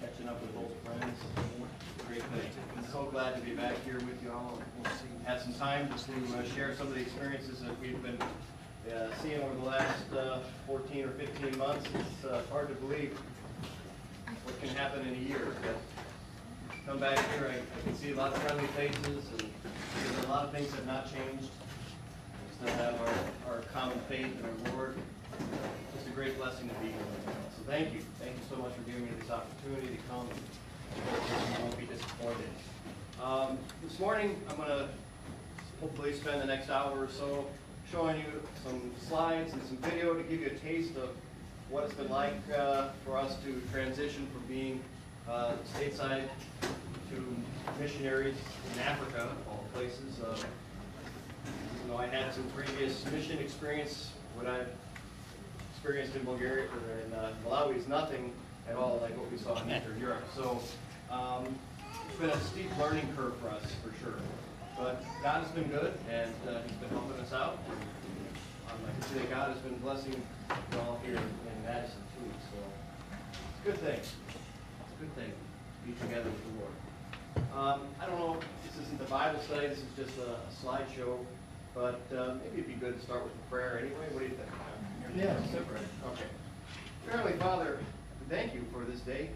catching up with old friends. Great thing. I'm so glad to be back here with you all. Had some time to share some of the experiences that we've been seeing over the last 14 or 15 months. It's hard to believe what can happen in a year. But come back here, I can see a lot of friendly faces, and there's a lot of things that have not changed. We still have our common faith in our Lord. It's a great blessing to be here with you all. So thank you. Thank you so much for giving me this opportunity to come. You won't be disappointed. This morning, I'm going to hopefully spend the next hour or so showing you some slides and some video to give you a taste of what it's been like for us to transition from being stateside to missionaries in Africa, of all places. You know, I had some previous mission experience. What I've experienced in Bulgaria or in Malawi is nothing at all like what we saw in Eastern Europe. So it's been a steep learning curve for us, for sure. But God has been good, and He's been helping us out. And I can see that God has been blessing you all here in Madison, too. So it's a good thing. It's a good thing to be together with the Lord. I don't know, this isn't the Bible study, this is just a slideshow. But maybe it'd be good to start with a prayer anyway. What do you think? Yeah. Okay. Heavenly Father, we thank you for this day.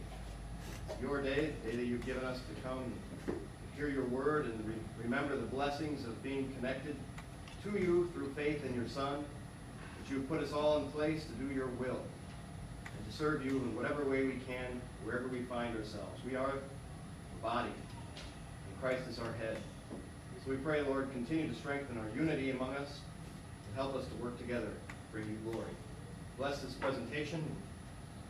It's your day, the day that you've given us to come and hear your word and remember the blessings of being connected to you through faith in your Son, that you've put us all in place to do your will and to serve you in whatever way we can, wherever we find ourselves. We are the body, and Christ is our head. So we pray, Lord, continue to strengthen our unity among us and help us to work together to bring you glory. Bless this presentation.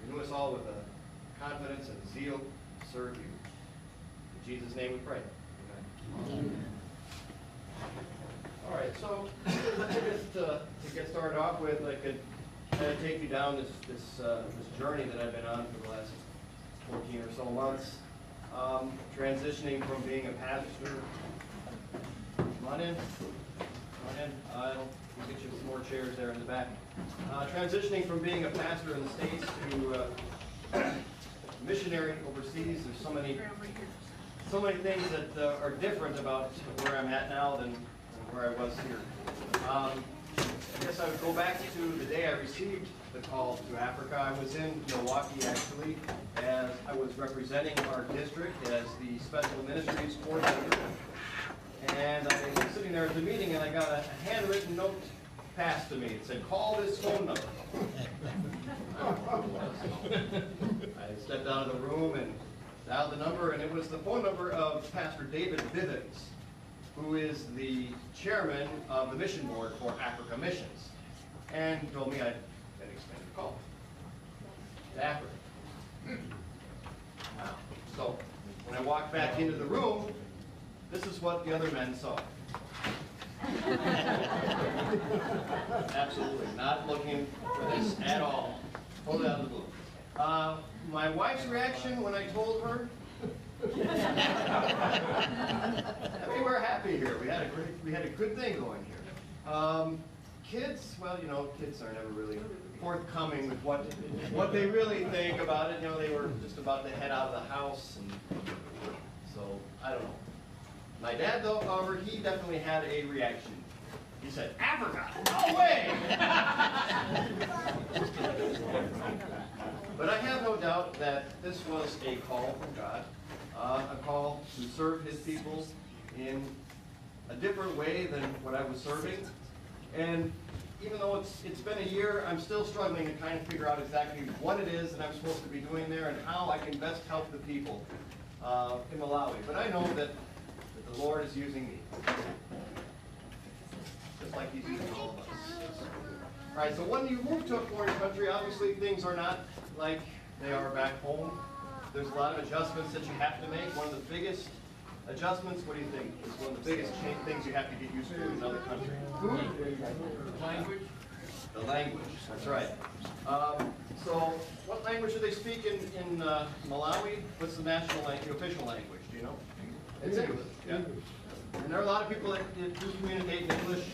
Renew us all with a confidence and a zeal to serve you. In Jesus' name we pray. Amen. All right, so just to get started off with, I could kind of take you down this journey that I've been on for the last 14 or so months, transitioning from being a pastor. Come on in. We'll get you some more chairs there in the back. Transitioning from being a pastor in the States to missionary overseas. There's so many things that are different about where I'm at now than where I was here. I guess I would go back to the day I received the call to Africa. I was in Milwaukee, actually, as I was representing our district as the Special Ministries Coordinator. And I was sitting there at the meeting, and I got a handwritten note passed to me. It said, "Call this phone number." I stepped out of the room and dialed the number, and it was the phone number of Pastor David Bivens, who is the chairman of the mission board for Africa Missions. And he told me I'd been extended a call to Africa. So when I walked back into the room, this is what the other men saw. Absolutely not looking for this at all. Totally out of the blue. My wife's reaction when I told her, I mean, we're happy here. We had a good thing going here. Kids, well, kids are never really forthcoming with what they really think about it. They were just about to head out of the house, and so I don't know. My dad, though, however, he definitely had a reaction. He said, "Africa? No way!" But I have no doubt that this was a call from God, a call to serve His people in a different way than what I was serving. And even though it's been a year, I'm still struggling to kind of figure out exactly what it is that I'm supposed to be doing there and how I can best help the people in Malawi. But I know that the Lord is using me, just like He's using all of us. All right, so when you move to a foreign country, obviously things are not like they are back home. There's a lot of adjustments that you have to make. One of the biggest adjustments, what do you think, is one of the biggest things you have to get used to in another country? Language? The language, that's right. So what language do they speak in Malawi? What's the national language, the official language, do you know? It's English. Yeah. And there are a lot of people that do communicate in English,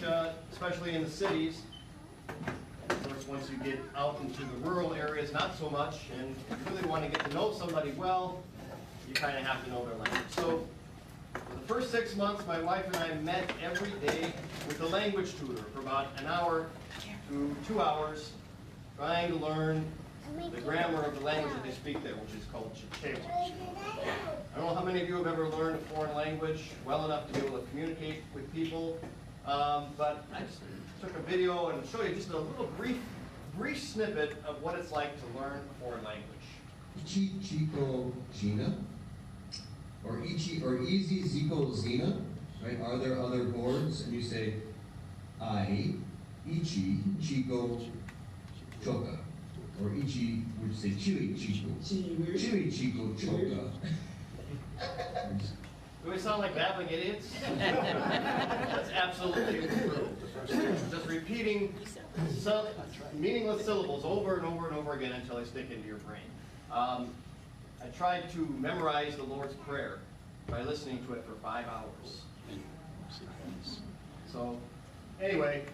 especially in the cities. There were course, once you get out into the rural areas, not so much, and if you really want to get to know somebody well, you kind of have to know their language. So for the first 6 months, my wife and I met every day with a language tutor for about an hour to 2 hours, trying to learn the grammar of the language that they speak there, which is called Chichewa. I don't know how many of you have ever learned a foreign language well enough to be able to communicate with people, but I just took a video and show you just a little brief snippet of what it's like to learn a foreign language. Ichi Chico Gina, or Ichi or Easy Zico Zina, right? Are there other boards? And you say, I, Ichi Chico Choka. Or Ichi, would you say Chiwi Chico? Chiwi Chico Choka. Do we sound like babbling idiots? That's absolutely true. Just repeating meaningless syllables over and over and over again until they stick into your brain. I tried to memorize the Lord's Prayer by listening to it for 5 hours. So, anyway,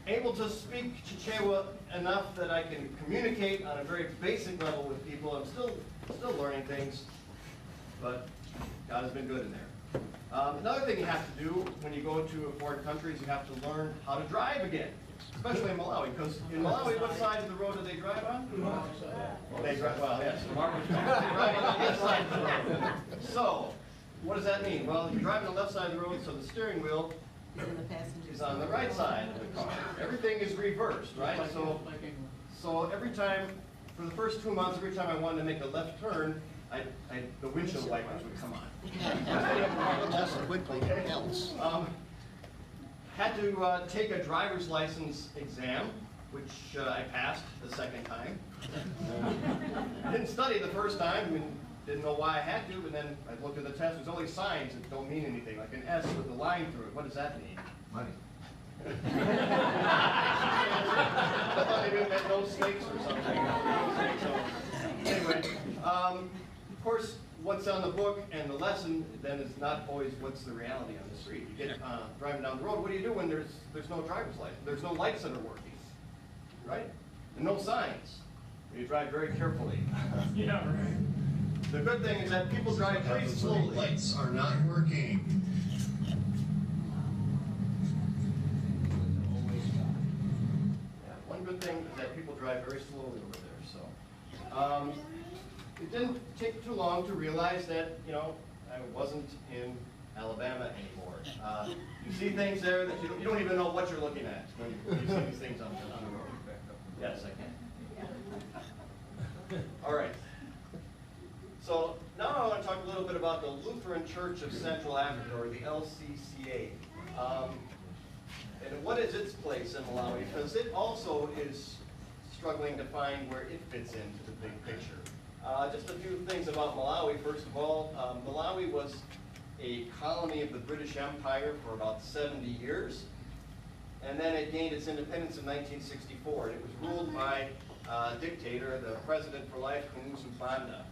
able to speak Chichewa enough that I can communicate on a very basic level with people. I'm still learning things, but God has been good in there. Another thing you have to do when you go to a foreign country is you have to learn how to drive again, especially in Malawi, because in Malawi, what side of the road do they drive on? They drive, well, yes, they drive on the left side of the road. So, what does that mean? Well, you're driving on the left side of the road, so the steering wheel is on the right side of the car. Everything is reversed, right? So every time, for the first 2 months, every time I wanted to make a left turn, the windshield wipers would come on. Less quickly than else. Had to take a driver's license exam, which I passed the second time. I didn't study the first time, and didn't know why I had to, but then I looked at the test. There's only signs that don't mean anything, like an S with a line through it. What does that mean? Money. I thought maybe it meant no snakes or something. So, anyway, of course, what's on the book and the lesson then is not always what's the reality on the street. You get driving down the road. What do you do when there's no driver's light? There's no lights that are working, right? And no signs. You drive very carefully. Yeah, right. The good thing is that people drive very slowly. Lights are not working. Yeah, one good thing is that people drive very slowly over there. So it didn't take too long to realize that, you know, I wasn't in Alabama anymore. You see things there that you don't even know what you're looking at when you see these things on the road. Yes, I can. All right. So now I want to talk a little bit about the Lutheran Church of Central Africa, or the LCCA. And what is its place in Malawi? Because it also is struggling to find where it fits into the big picture. Just a few things about Malawi. First of all, Malawi was a colony of the British Empire for about 70 years. And then it gained its independence in 1964. And it was ruled by a dictator, the president for life, Kumusi Banda.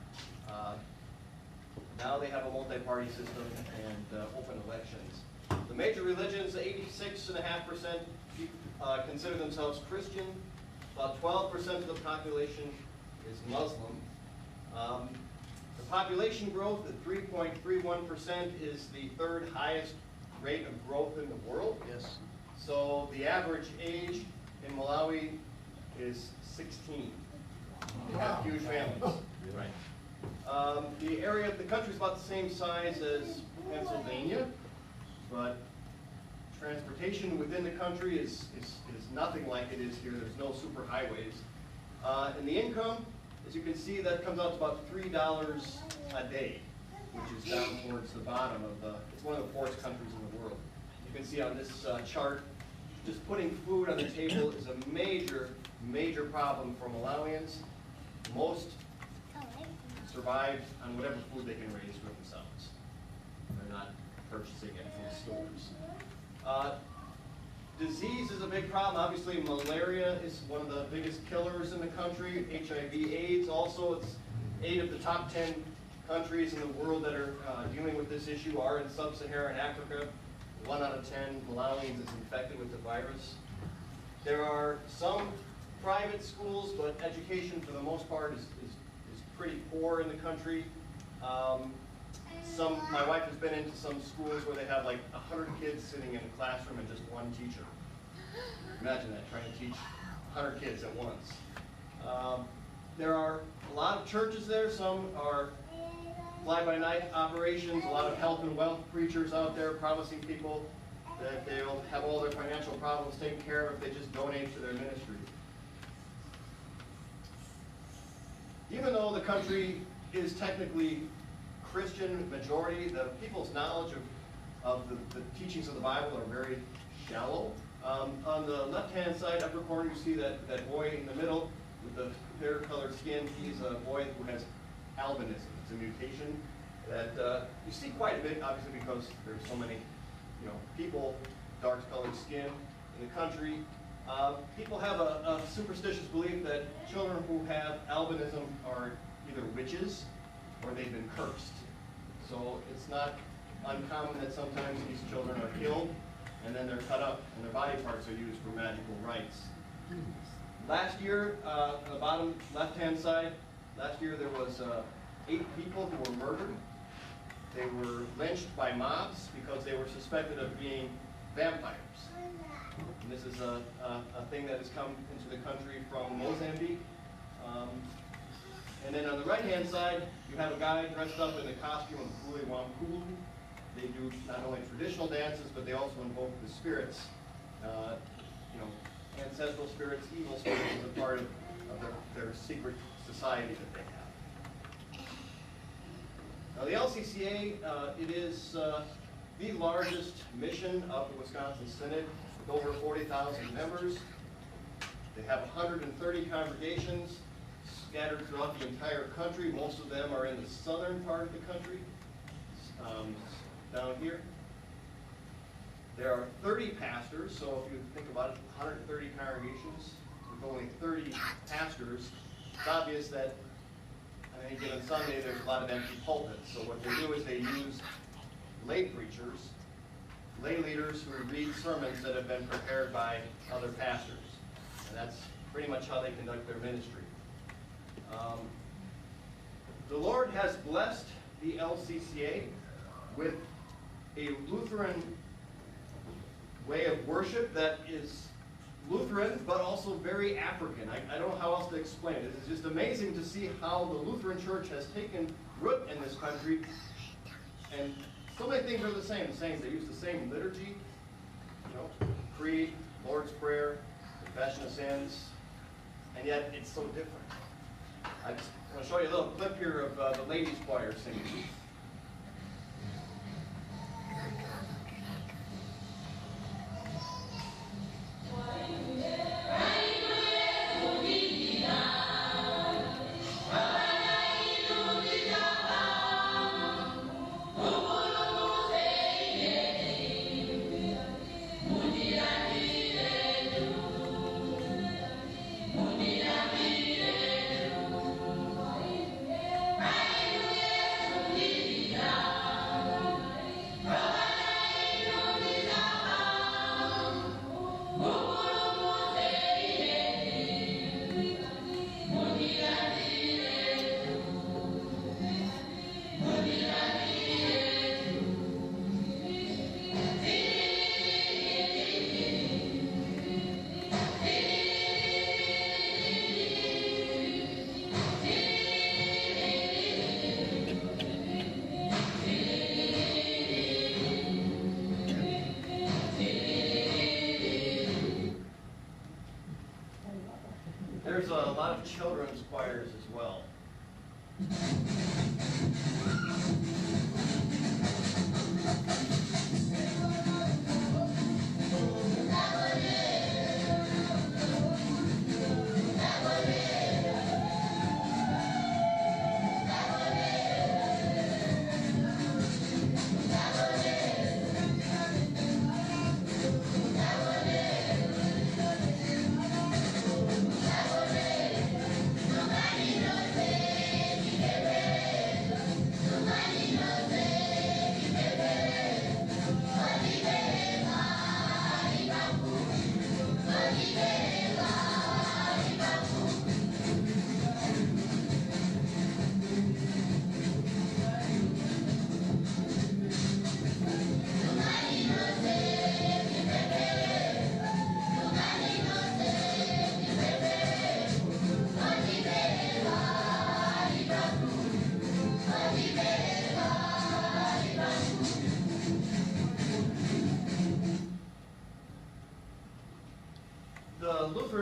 Now they have a multi-party system and open elections. The major religions, 86.5% consider themselves Christian. About 12% of the population is Muslim. The population growth at 3.31% is the third highest rate of growth in the world. Yes. So the average age in Malawi is 16. They have huge families. Right. The area of the country is about the same size as Pennsylvania, but transportation within the country is nothing like it is here. There's no super highways. And the income, as you can see, that comes out to about $3 a day, which is down towards the bottom of the, it's one of the poorest countries in the world. You can see on this chart, just putting food on the table is a major, major problem for Malawians. Most survive on whatever food they can raise for themselves. They're not purchasing it from stores. Disease is a big problem. Obviously, malaria is one of the biggest killers in the country. HIV/AIDS also. It's 8 of the top 10 countries in the world that are dealing with this issue are in sub-Saharan Africa. 1 out of 10 Malawians is infected with the virus. There are some private schools, but education for the most part is pretty poor in the country. My wife has been into some schools where they have like 100 kids sitting in a classroom and just one teacher. Imagine that, trying to teach 100 kids at once. There are a lot of churches there. Some are fly-by-night operations, a lot of health and wealth preachers out there promising people that they'll have all their financial problems taken care of if they just donate to their ministry. Even though the country is technically Christian majority, the people's knowledge of the teachings of the Bible are very shallow. On the left-hand side, upper corner, you see that boy in the middle with the hair-colored skin. He's a boy who has albinism. It's a mutation that you see quite a bit, obviously, because there's so many, people, dark-colored skin in the country. People have a superstitious belief that children who have albinism are either witches or they've been cursed. So it's not uncommon that sometimes these children are killed and then they're cut up and their body parts are used for magical rites. Last year, on the bottom left-hand side, last year there was 8 people who were murdered. They were lynched by mobs because they were suspected of being vampires. And this is a thing that has come into the country from Mozambique. And then on the right-hand side, you have a guy dressed up in the costume of Kuli Wampulu. They do not only traditional dances, but they also invoke the spirits, ancestral spirits, evil spirits as a part of their secret society that they have. Now the LCCA, it is the largest mission of the Wisconsin Synod with over 40,000 members. They have 130 congregations scattered throughout the entire country. Most of them are in the southern part of the country, down here. There are 30 pastors, so if you think about it, 130 congregations with only 30 pastors, it's obvious that on any given Sunday there's a lot of empty pulpits. So what they do is they use lay preachers, lay leaders who read sermons that have been prepared by other pastors. And that's pretty much how they conduct their ministry. The Lord has blessed the LCCA with a Lutheran way of worship that is Lutheran, but also very African. I don't know how else to explain it. It's just amazing to see how the Lutheran Church has taken root in this country, and so many things are the same. They use the same liturgy, Creed, Lord's Prayer, Confession of Sins, and yet it's so different. I'm going to show you a little clip here of the ladies' choir singing. There's a lot of children's choirs as well.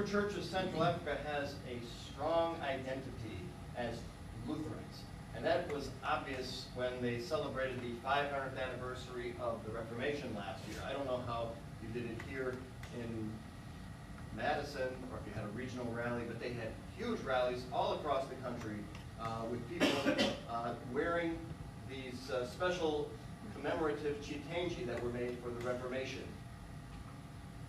Church of Central Africa has a strong identity as Lutherans. And that was obvious when they celebrated the 500th anniversary of the Reformation last year. I don't know how you did it here in Madison, or if you had a regional rally, but they had huge rallies all across the country with people wearing these special commemorative chitangi that were made for the Reformation.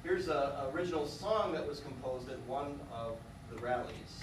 Here's an original song that was composed at one of the rallies.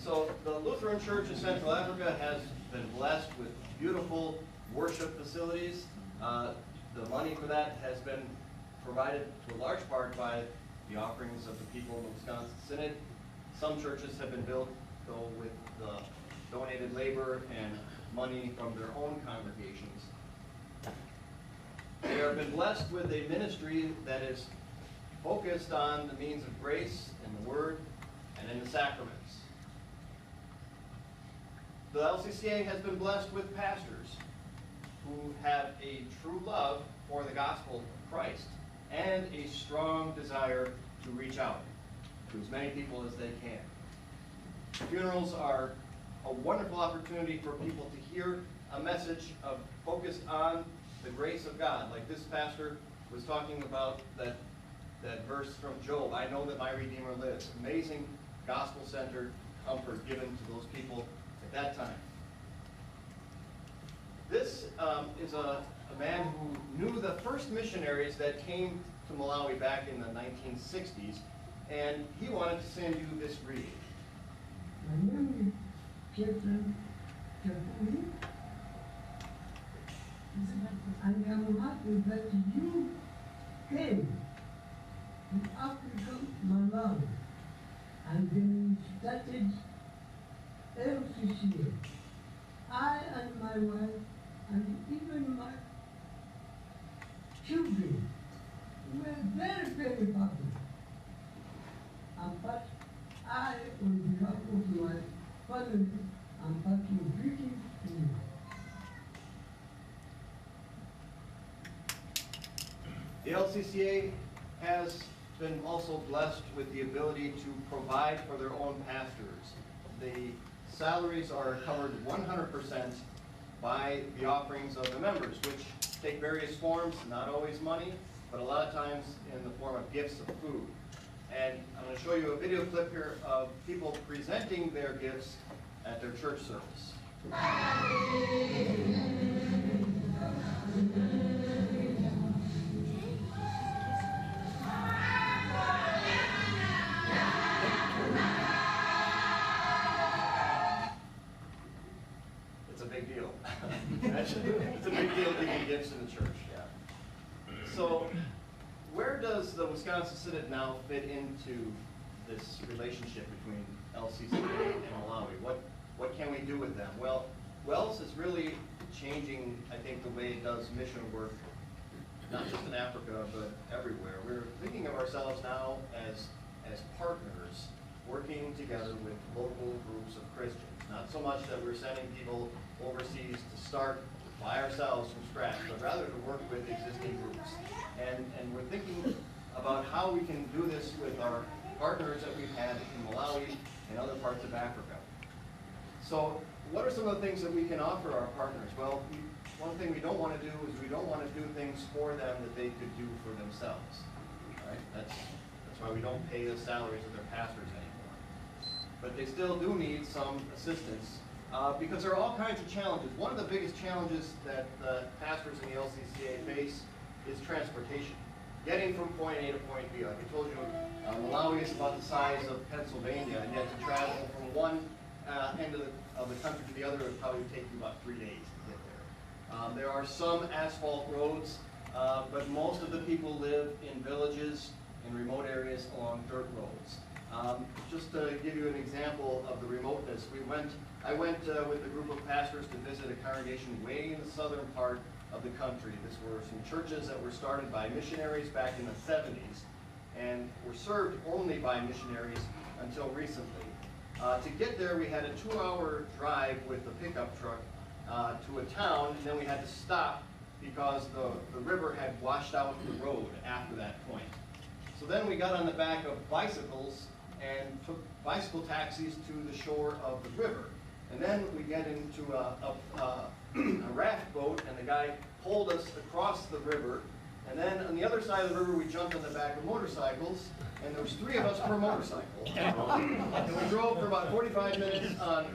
So the Lutheran Church of Central Africa has been blessed with beautiful worship facilities. The money for that has been provided to a large part by the offerings of the people of the Wisconsin Synod. Some churches have been built, though, with the donated labor and money from their own congregations. They have been blessed with a ministry that is focused on the means of grace in the Word and in the sacraments. The LCCA has been blessed with pastors who have a true love for the gospel of Christ and a strong desire to reach out to as many people as they can. Funerals are a wonderful opportunity for people to hear a message of focused on the grace of God. Like this pastor was talking about that verse from Job, I know that my Redeemer lives. Amazing gospel-centered comfort given to those people at that time. This is a man who knew the first missionaries that came to Malawi back in the 1960s, and he wanted to send you this reading. My name is Captain Kapui, and I'm happy that you came to Africa, Malawi, and then you started LCCA. I and my wife, and even my children, were very, very happy. But I, on behalf of my family, am passing greetings to you. The LCCA has been also blessed with the ability to provide for their own pastors. The salaries are covered 100% by the offerings of the members, which take various forms, not always money, but a lot of times in the form of gifts of food. And I'm going to show you a video clip here of people presenting their gifts at their church service. It's a big deal. It's a big deal giving gifts in the church, yeah. So, where does the Wisconsin Synod now fit into this relationship between LCCA and Malawi? What can we do with them? Well, WELS is really changing, I think, the way it does mission work, not just in Africa, but everywhere. We're thinking of ourselves now as partners, working together with local groups of Christians. Not so much that we're sending people overseas to start by ourselves from scratch, but rather to work with existing groups. And we're thinking about how we can do this with our partners that we've had in Malawi and other parts of Africa. So what are some of the things that we can offer our partners? Well, one thing we don't want to do is we don't want to do things for them that they could do for themselves. Right? That's why we don't pay the salaries of their pastors anymore. But they still do need some assistance because there are all kinds of challenges. One of the biggest challenges that the pastors in the LCCA face is transportation. Getting from point A to point B. Like I told you, Malawi is about the size of Pennsylvania, and yet to travel from one end of the country to the other would probably take you about 3 days to get there. There are some asphalt roads, but most of the people live in villages in remote areas along dirt roads. Just to give you an example of the remoteness, I went with a group of pastors to visit a congregation way in the southern part of the country. These were some churches that were started by missionaries back in the 70s and were served only by missionaries until recently. To get there, we had a 2-hour drive with the pickup truck to a town, and then we had to stop because the river had washed out the road after that point. So then we got on the back of bicycles and took bicycle taxis to the shore of the river. And then we get into a raft boat, and the guy pulled us across the river. And then on the other side of the river, we jumped on the back of motorcycles, and there was 3 of us per motorcycle. And we drove for about 45 minutes on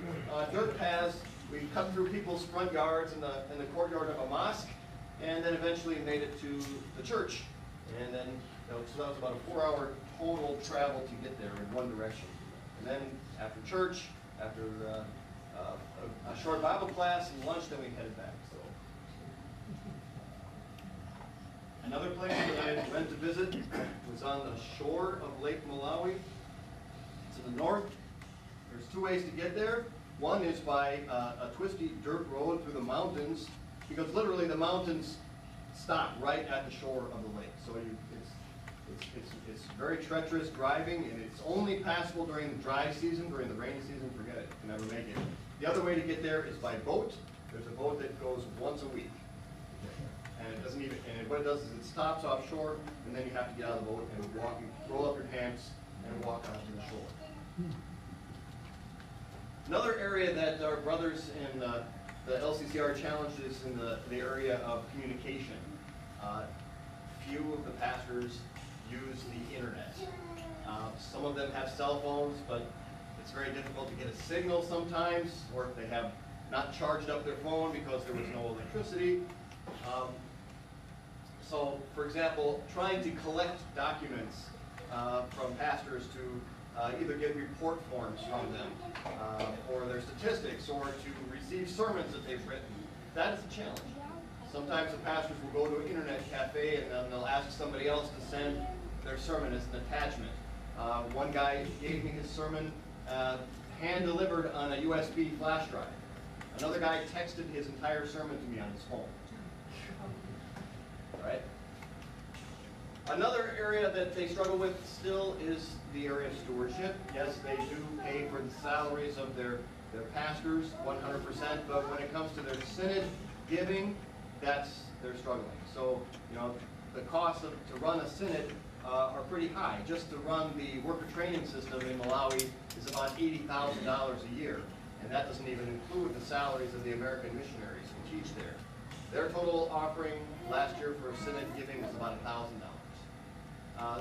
dirt paths. We cut through people's front yards in the courtyard of a mosque, and then eventually made it to the church. And then, so that was about a 4-hour total travel to get there in one direction. And then after church, after a short Bible class and lunch, then we headed back. So another place that I went to visit was on the shore of Lake Malawi. To the north. There's 2 ways to get there. One is by a twisty dirt road through the mountains, because literally the mountains stop right at the shore of the lake. So it's very treacherous driving, and it's only passable during the dry season. During the rainy season, forget it. You can never make it. The other way to get there is by boat. There's a boat that goes once a week. And it doesn't even, and what it does is it stops offshore, and then you have to get out of the boat and walk, roll up your pants and walk onto the shore. Another area that our brothers in the LCCR challenged is in the area of communication. Few of the pastors use the internet. Some of them have cell phones, but it's very difficult to get a signal sometimes, or if they have not charged up their phone because there was no electricity. So, for example, trying to collect documents from pastors to either get report forms from them for their statistics or to receive sermons that they've written, that is a challenge. Sometimes the pastors will go to an internet cafe and then they'll ask somebody else to send their sermon as an attachment. One guy gave me his sermon hand-delivered on a USB flash drive. Another guy texted his entire sermon to me on his phone. Right? Another area that they struggle with still is the area of stewardship. Yes, they do pay for the salaries of their pastors 100%, but when it comes to their synod giving, they're struggling. So, you know, the costs to run a synod are pretty high. Just to run the worker training system in Malawi is about $80,000 a year, and that doesn't even include the salaries of the American missionaries who teach there. Their total offering last year for synod giving was about $1,000.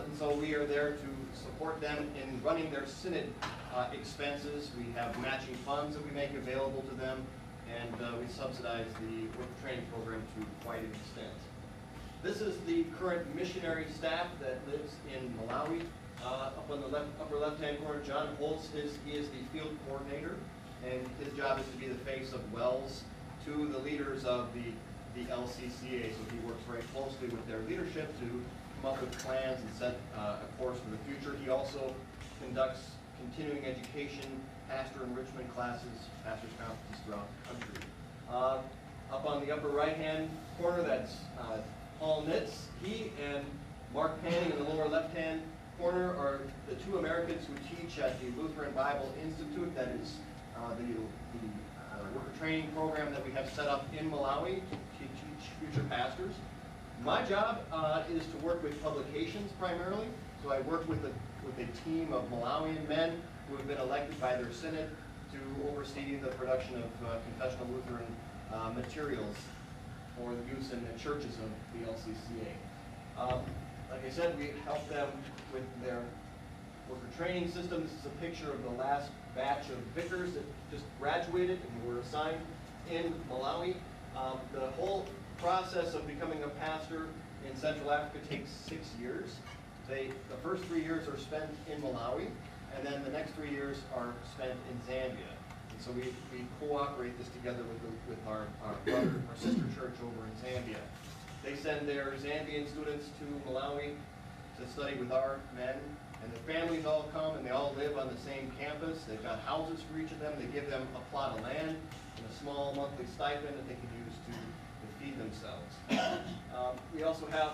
And so we are there to support them in running their synod expenses. We have matching funds that we make available to them, and we subsidize the worker training program to quite an extent. This is the current missionary staff that lives in Malawi. Up on the upper left-hand corner, John Holtz, he is the field coordinator, and his job is to be the face of WELS to the leaders of the LCCA. So he works very closely with their leadership to come up with plans and set a course for the future. He also conducts continuing education, pastor enrichment classes, pastors' conferences throughout the country. Up on the upper right-hand corner, that's Paul Nitz. He and Mark Panning in the lower left-hand corner are the 2 Americans who teach at the Lutheran Bible Institute, that is the worker training program that we have set up in Malawi to teach future pastors. My job is to work with publications primarily. So I work with a team of Malawian men who have been elected by their synod to oversee the production of confessional Lutheran materials for the use in the churches of the LCCA. Like I said, we help them with their worker training system. This is a picture of the last batch of vicars that just graduated and were assigned in Malawi. The whole process of becoming a pastor in Central Africa takes 6 years. The first 3 years are spent in Malawi, and then the next 3 years are spent in Zambia. And so we cooperate this together with our sister church over in Zambia. They send their Zambian students to Malawi to study with our men, and the families all come and they all live on the same campus. They've got houses for each of them. They give them a plot of land and a small monthly stipend that they can use to feed themselves. We also have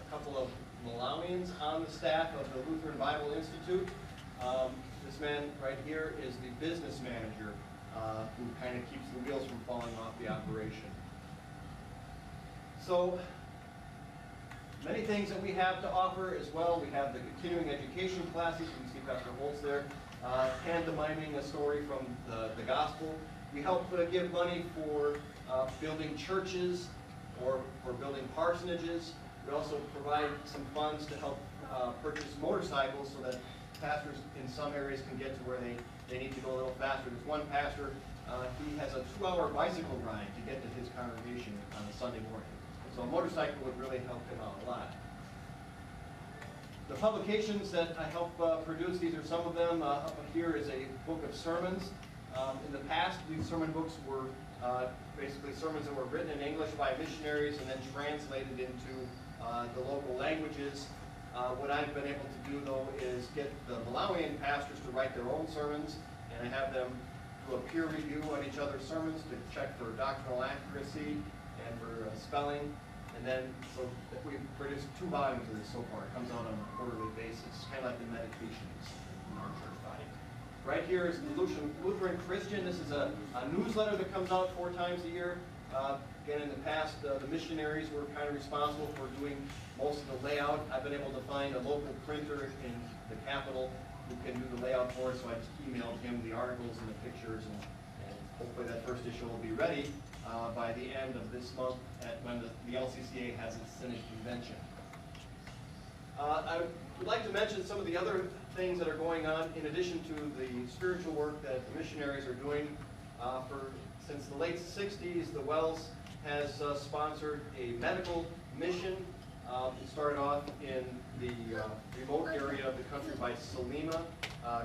a couple of Malawians on the staff of the Lutheran Bible Institute. This man right here is the business manager who kind of keeps the wheels from falling off the operation. So, many things that we have to offer as well. We have the continuing education classes. You can see Pastor Holtz there, pantomiming a story from the gospel. We help give money for building churches or for building parsonages. We also provide some funds to help purchase motorcycles so that pastors in some areas can get to where they need to go a little faster. There's one pastor, he has a 2-hour bicycle ride to get to his congregation on a Sunday morning. So a motorcycle would really help him out a lot. The publications that I help produce, these are some of them. Up here is a book of sermons. In the past, these sermon books were basically sermons that were written in English by missionaries and then translated into the local languages. What I've been able to do, though, is get the Malawian pastors to write their own sermons, and I have them do a peer review on each other's sermons to check for doctrinal accuracy and for spelling. And then, so we've produced 2 volumes of this so far. It comes out on a quarterly basis, kind of like the Meditations in our church body. Right here is the Lutheran Christian. This is a newsletter that comes out 4 times a year. Again, in the past, the missionaries were kind of responsible for doing most of the layout. I've been able to find a local printer in the capital who can do the layout for us, so I just emailed him the articles and the pictures, and hopefully that first issue will be ready by the end of this month when the LCCA has its Synod convention. I would like to mention some of the other things that are going on in addition to the spiritual work that the missionaries are doing. Since the late 60s, the WELS has sponsored a medical mission. It started off in the remote area of the country by Salima,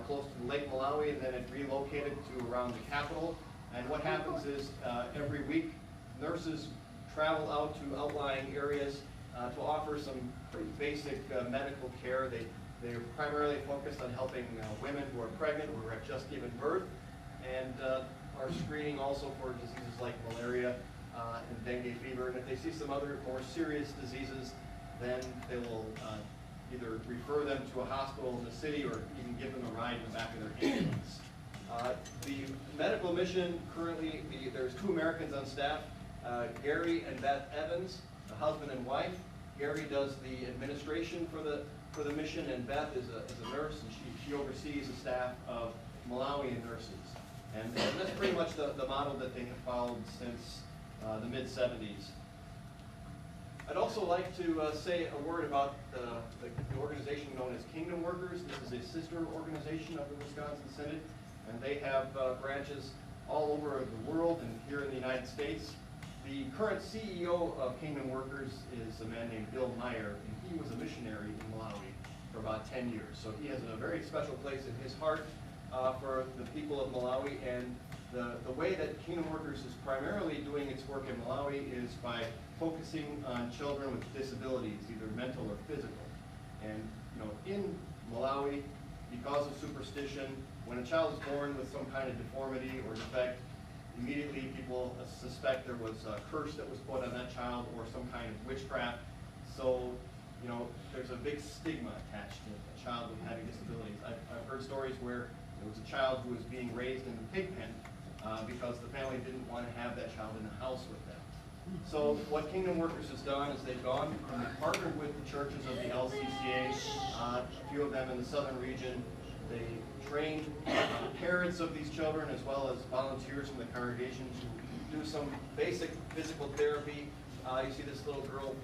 close to Lake Malawi, and then it relocated to around the capital. And what happens is every week, nurses travel out to outlying areas to offer some pretty basic medical care. They're primarily focused on helping women who are pregnant or who have just given birth, and are screening also for diseases like malaria and dengue fever. And if they see some other more serious diseases, then they will either refer them to a hospital in the city or even give them a ride in the back of their ambulance. The medical mission currently, there's 2 Americans on staff, Gary and Beth Evans, a husband and wife. Gary does the administration for the mission, and Beth is a nurse, and she oversees a staff of Malawian nurses. And that's pretty much the model that they have followed since the mid-70s. I'd also like to say a word about the organization known as Kingdom Workers. This is a sister organization of the Wisconsin Synod, and they have branches all over the world and here in the United States. The current CEO of Kingdom Workers is a man named Bill Meyer, and he was a missionary in Malawi for about 10 years. So he has a very special place in his heart for the people of Malawi, and the way that Kingdom Workers is primarily doing its work in Malawi is by focusing on children with disabilities, either mental or physical. And in Malawi, because of superstition, when a child is born with some kind of deformity or defect, immediately people suspect there was a curse that was put on that child or some kind of witchcraft. So, there's a big stigma attached to a child with having disabilities. I've heard stories where there was a child who was being raised in the pig pen, because the family didn't want to have that child in the house with them. So what Kingdom Workers has done is they've gone and they've partnered with the churches of the LCCA, a few of them in the southern region. They train parents of these children as well as volunteers from the congregation to do some basic physical therapy. You see this little girl,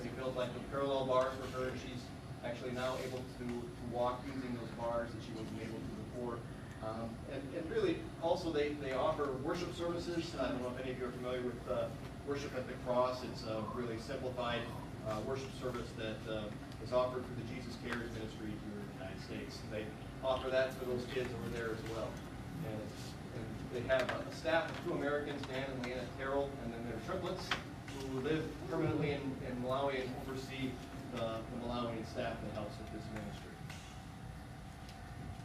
they built like the parallel bars for her. She's actually now able to walk using those bars that she wasn't able to before. And really, also they offer worship services. I don't know if any of you are familiar with Worship at the Cross. It's a really simplified worship service that is offered through the Jesus Cares Ministry here in the United States. They offer that for those kids over there as well. And they have a staff of 2 Americans, Dan and Leanna Carroll, and then their triplets who live permanently in Malawi and oversee the Malawian staff that helps with this ministry.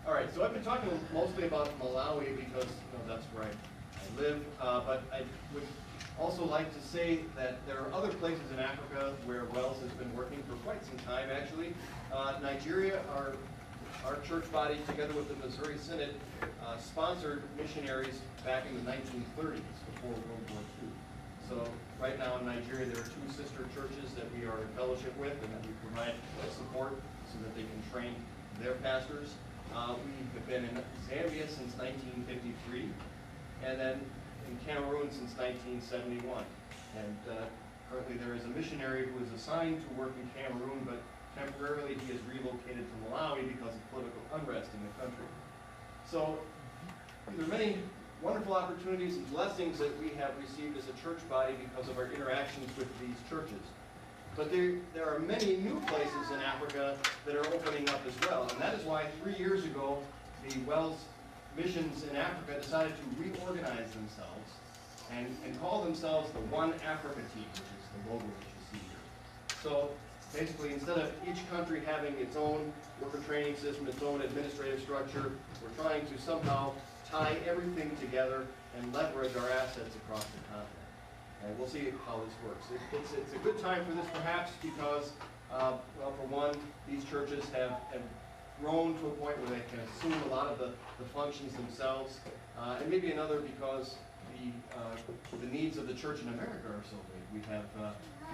All right, so I've been talking mostly about Malawi because that's where I live, but I would also like to say that there are other places in Africa where WELS has been working for quite some time, actually. Nigeria, our church body, together with the Missouri Synod, sponsored missionaries back in the 1930s, before World War II. So right now in Nigeria, there are 2 sister churches that we are in fellowship with and that we provide support so that they can train their pastors. We have been in Zambia since 1953, and then in Cameroon since 1971. And currently there is a missionary who is assigned to work in Cameroon, but temporarily he is relocated to Malawi because of political unrest in the country. So there are many wonderful opportunities and blessings that we have received as a church body because of our interactions with these churches. But there are many new places in Africa that are opening up as well. And that is why 3 years ago, the WELS missions in Africa decided to reorganize themselves and call themselves the One Africa Team, which is the logo that you see here. So basically, instead of each country having its own worker training system, its own administrative structure, we're trying to somehow tie everything together and leverage our assets across the continent. And we'll see how this works. It's a good time for this perhaps because, well, for one, these churches have grown to a point where they can assume a lot of the functions themselves. And maybe another because the needs of the church in America are so big. We have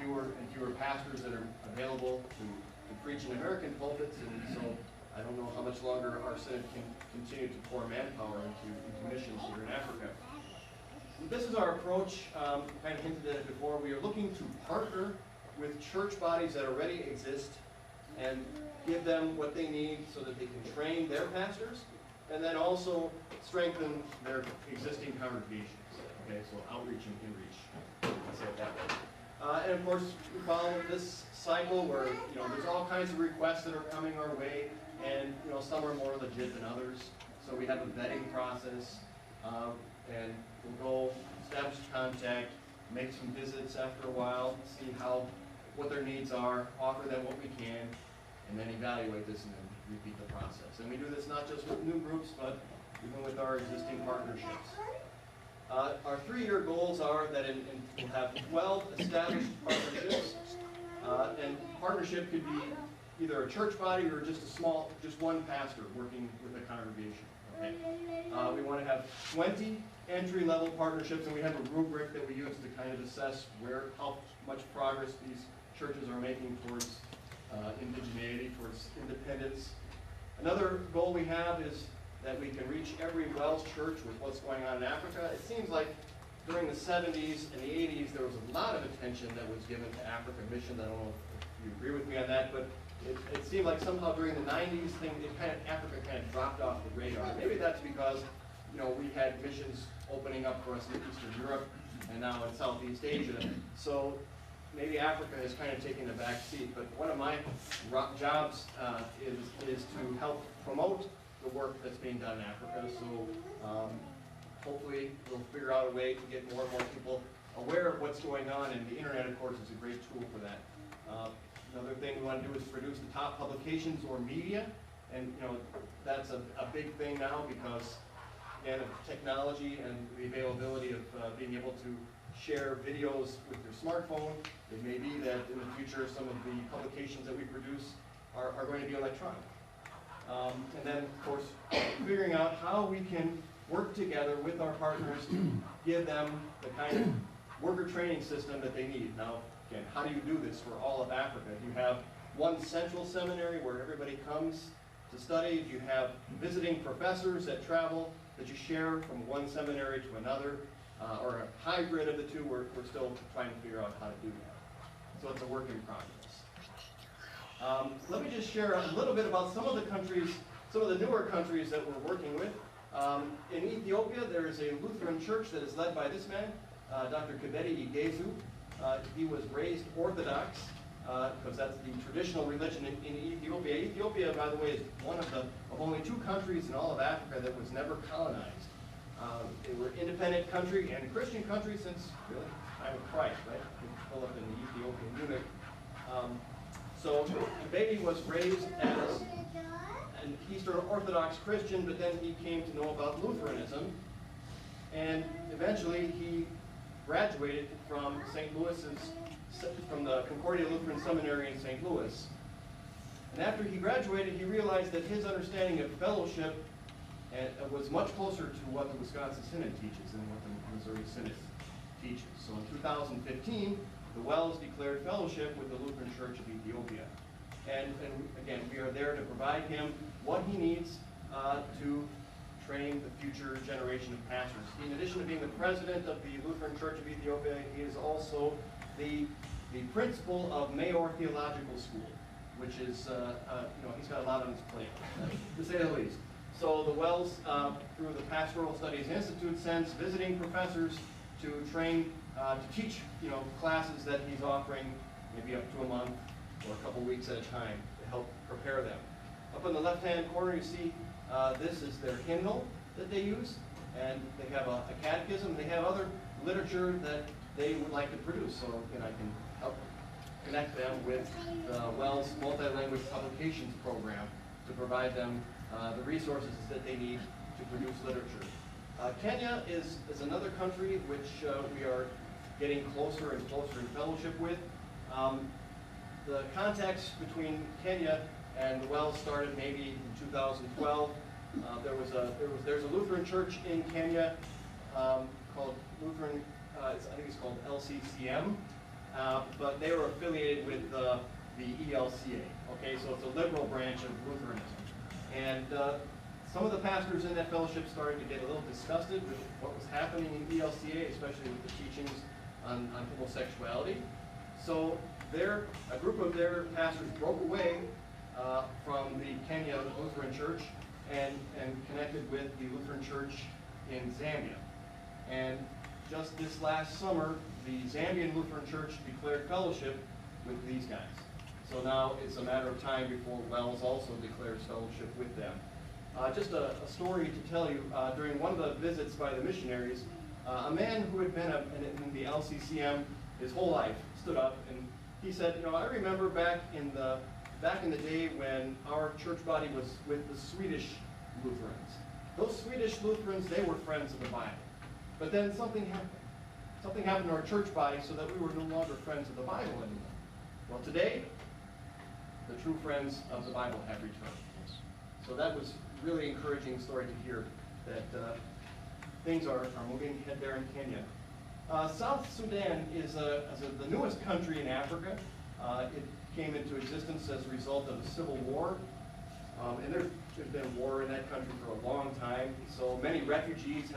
fewer and fewer pastors that are available to preach in American pulpits, and so I don't know how much longer our synod can continue to pour manpower into missions here in Africa. This is our approach. Kind of hinted at it before. We are looking to partner with church bodies that already exist and give them what they need so that they can train their pastors and then also strengthen their existing congregations. Okay, so outreach and inreach. I'll say it that way. And of course, we follow this cycle where there's all kinds of requests that are coming our way, and some are more legit than others. So we have a vetting process, and we'll go establish contact, make some visits after a while, see what their needs are, offer them what we can, and then evaluate this and then repeat the process. And we do this not just with new groups, but even with our existing partnerships. Our 3-year goals are that we'll have 12 established partnerships, and partnership could be either a church body or just one pastor working with a congregation. Okay? We want to have 20 entry-level partnerships, and we have a rubric that we use to kind of assess how much progress these churches are making towards indigeneity, towards independence. Another goal we have is that we can reach every WELS church with what's going on in Africa. It seems like during the 70s and the 80s, there was a lot of attention that was given to African missions. I don't know if you agree with me on that, but it seemed like somehow during the 90s, Africa kind of dropped off the radar. Maybe that's because we had missions opening up for us in Eastern Europe and now in Southeast Asia. So maybe Africa has kind of taken a back seat. But one of my jobs is to help promote the work that's being done in Africa. So hopefully we'll figure out a way to get more and more people aware of what's going on, and the internet, of course, is a great tool for that. Another thing we want to do is produce the top publications or media, and that's a big thing now because, again, of technology and the availability of being able to share videos with your smartphone. It may be that in the future some of the publications that we produce are going to be electronic. And then, of course, figuring out how we can work together with our partners to give them the kind of worker training system that they need. Now, again, how do you do this for all of Africa? You have one central seminary where everybody comes to study. You have visiting professors that travel that you share from one seminary to another, or a hybrid of the two. We're still trying to figure out how to do that. So it's a work in progress. Let me just share a little bit about some of the countries, some of the newer countries that we're working with. In Ethiopia, there is a Lutheran church that is led by this man, Dr. Kebede Igezu. He was raised Orthodox, because that's the traditional religion in Ethiopia. Ethiopia, by the way, is one of only 2 countries in all of Africa that was never colonized. They were an independent country and a Christian country since really the time of Christ, right? Philip and the Ethiopian eunuch. So Kebede was raised as an Eastern Orthodox Christian, but then he came to know about Lutheranism, and eventually he graduated from from the Concordia Lutheran Seminary in St. Louis. And after he graduated, he realized that his understanding of fellowship was much closer to what the Wisconsin Synod teaches than what the Missouri Synod teaches. So in 2015, the WELS declared fellowship with the Lutheran Church of Ethiopia. And again, we are there to provide him what he needs to train the future generation of pastors. In addition to being the president of the Lutheran Church of Ethiopia, he is also the principal of Mayor Theological School, which is, he's got a lot on his plate, to say the least. So the WELS, through the Pastoral Studies Institute, sends visiting professors to train, to teach, classes that he's offering, maybe up to a month or a couple weeks at a time, to help prepare them. Up in the left-hand corner, you see this is their hymnal that they use, and they have a catechism. They have other literature that they would like to produce, so I can help connect them with the WELS Multi-Language Publications Program to provide them the resources that they need to produce literature. Kenya is another country which we are getting closer and closer in fellowship with. The context between Kenya and the WELS started maybe in 2012. There's a Lutheran church in Kenya called Lutheran, I think it's called LCCM, but they were affiliated with the ELCA. Okay, so it's a liberal branch of Lutheranism. And some of the pastors in that fellowship started to get a little disgusted with what was happening in ELCA, especially with the teachings on homosexuality. So a group of their pastors broke away from the Kenya Lutheran Church and connected with the Lutheran Church in Zambia. And just this last summer, the Zambian Lutheran Church declared fellowship with these guys. So now it's a matter of time before WELS also declares fellowship with them. Just a story to tell you, during one of the visits by the missionaries, a man who had been in the LCCM his whole life stood up and he said, I remember back in the day when our church body was with the Swedish Lutherans. Those Swedish Lutherans, they were friends of the Bible. But then something happened. Something happened to our church body so that we were no longer friends of the Bible anymore. Well, today, the true friends of the Bible have returned. So that was really encouraging story to hear that things are moving ahead there in Kenya. South Sudan is the newest country in Africa. It came into existence as a result of a civil war. And there's been war in that country for a long time. So many refugees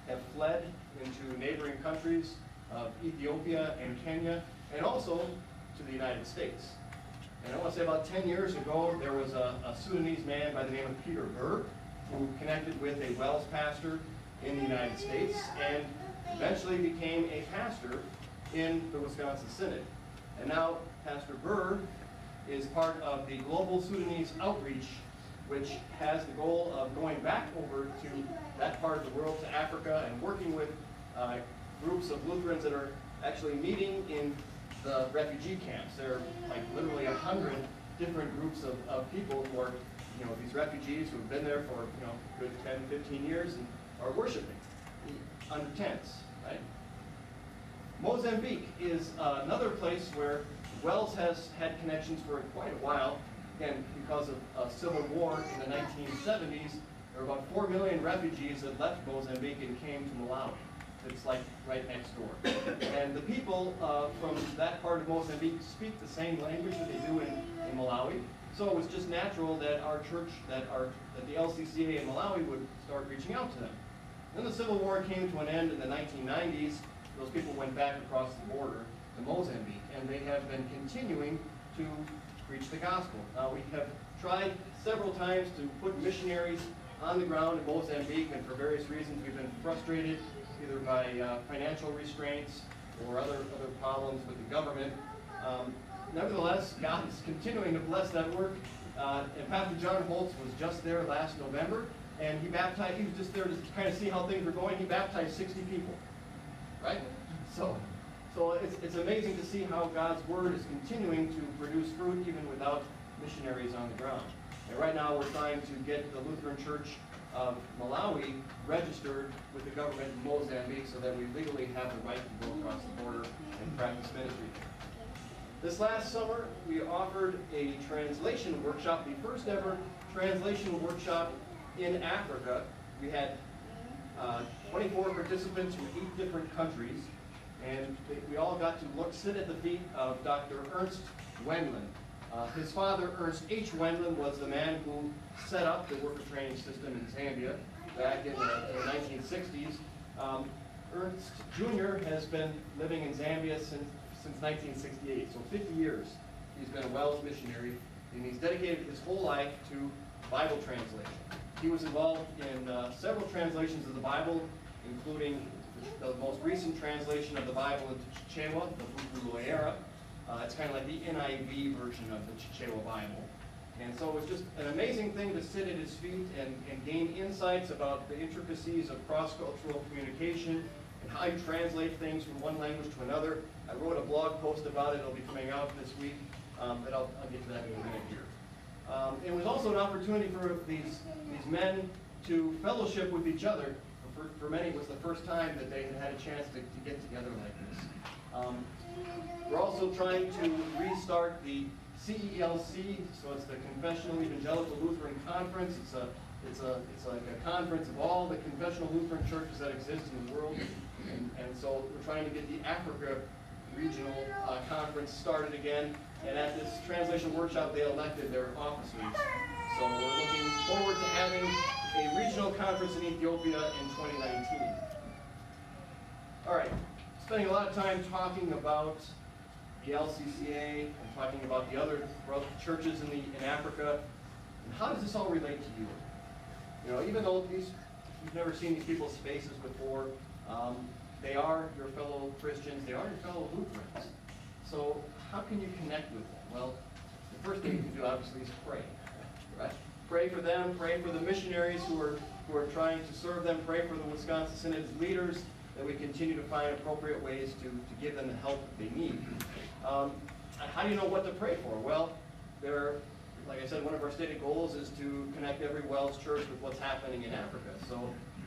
have fled into neighboring countries of Ethiopia and Kenya, and also to the United States. And I want to say about 10 years ago, there was a Sudanese man by the name of Peter Burr who connected with a WELS pastor in the United States and eventually became a pastor in the Wisconsin Synod. And now Pastor Burr is part of the Global Sudanese Outreach, which has the goal of going back over to that part of the world, to Africa, and working with groups of Lutherans that are actually meeting in the refugee camps. There are like literally 100 different groups of people who are, these refugees who have been there for, good 10, 15 years and are worshiping under tents, right? Mozambique is another place where WELS has had connections for quite a while. Again, because of a civil war in the 1970s, There were about 4 million refugees that left Mozambique and came to Malawi. It's like right next door. And the people from that part of Mozambique speak the same language that they do in Malawi. So it was just natural that our church, that the LCCA in Malawi would start reaching out to them. Then the Civil War came to an end in the 1990s. Those people went back across the border to Mozambique, and they have been continuing to preach the gospel. We have tried several times to put missionaries on the ground in Mozambique, and for various reasons we've been frustrated, either by financial restraints or other problems with the government. Nevertheless, God is continuing to bless that work. And Pastor John Holtz was just there last November, and he was just there to kind of see how things were going. He baptized 60 people, right? So it's amazing to see how God's word is continuing to produce fruit even without missionaries on the ground. And right now we're trying to get the Lutheran Church of Malawi registered with the government in Mozambique so that we legally have the right to go across the border and practice ministry. This last summer, we offered a translation workshop, the first ever translation workshop in Africa. We had 24 participants from 8 different countries, and we all got to sit at the feet of Dr. Ernst Wendland. His father, Ernst H. Wendland, was the man who set up the worker training system in Zambia back in the 1960s. Ernst Jr. has been living in Zambia since 1968, so 50 years. He's been a WELS missionary, and he's dedicated his whole life to Bible translation. He was involved in several translations of the Bible, including the most recent translation of the Bible into Chichewa, the Bukuloera. It's kind of like the NIV version of the Chichewa Bible. And so it was just an amazing thing to sit at his feet and gain insights about the intricacies of cross-cultural communication and how you translate things from one language to another. I wrote a blog post about it. It'll be coming out this week, but I'll get to that in a minute here. It was also an opportunity for these men to fellowship with each other. For many, it was the first time that they had a chance to get together like this. We're also trying to restart the CELC, so it's the Confessional Evangelical Lutheran Conference. It's like a conference of all the confessional Lutheran churches that exist in the world, and so we're trying to get the Africa Regional Conference started again. And at this translation workshop, they elected their officers. So we're looking forward to having a regional conference in Ethiopia in 2019. All right, spending a lot of time talking about the LCCA and talking about the other churches in Africa. And how does this all relate to you? You know, even though you've never seen these people's faces before, they are your fellow Christians, they are your fellow Lutherans. So how can you connect with them? Well, the first thing you can do, obviously, is pray. Right? Pray for them, pray for the missionaries who are trying to serve them, pray for the Wisconsin Synod's leaders, that we continue to find appropriate ways to give them the help that they need. How do you know what to pray for? Well, like I said, one of our stated goals is to connect every WELS church with what's happening in Africa. So